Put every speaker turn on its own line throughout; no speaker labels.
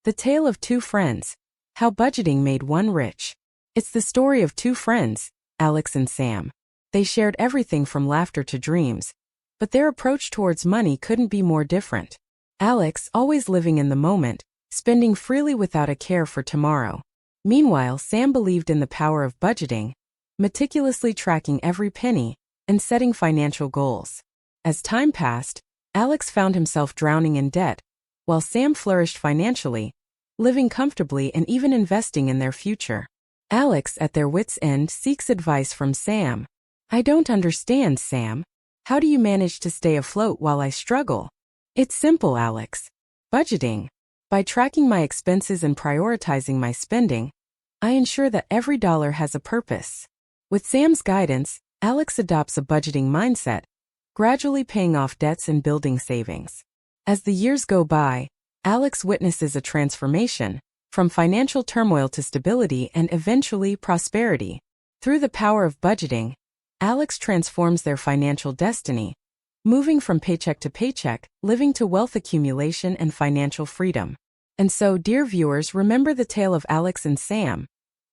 The Tale of Two Friends. How Budgeting Made One Rich. It's the story of two friends, Alex and Sam. They shared everything from laughter to dreams, but their approach towards money couldn't be more different. Alex, always living in the moment, spending freely without a care for tomorrow. Meanwhile, Sam believed in the power of budgeting, meticulously tracking every penny, and setting financial goals. As time passed, Alex found himself drowning in debt, while Sam flourished financially, living comfortably and even investing in their future. Alex, at their wits' end, seeks advice from Sam. "I don't understand, Sam. How do you manage to stay afloat while I struggle?" "It's simple, Alex. Budgeting. By tracking my expenses and prioritizing my spending, I ensure that every dollar has a purpose." With Sam's guidance, Alex adopts a budgeting mindset, gradually paying off debts and building savings. As the years go by, Alex witnesses a transformation, from financial turmoil to stability and eventually prosperity. Through the power of budgeting, Alex transforms their financial destiny, moving from paycheck to paycheck, living to wealth accumulation and financial freedom. And so, dear viewers, remember the tale of Alex and Sam,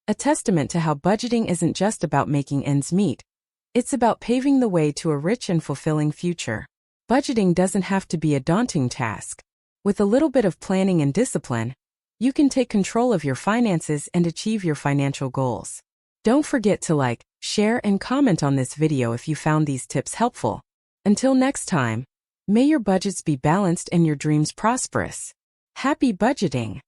a testament to how budgeting isn't just about making ends meet. It's about paving the way to a rich and fulfilling future. Budgeting doesn't have to be a daunting task. With a little bit of planning and discipline, you can take control of your finances and achieve your financial goals. Don't forget to like, share, and comment on this video if you found these tips helpful. Until next time, may your budgets be balanced and your dreams prosperous. Happy budgeting!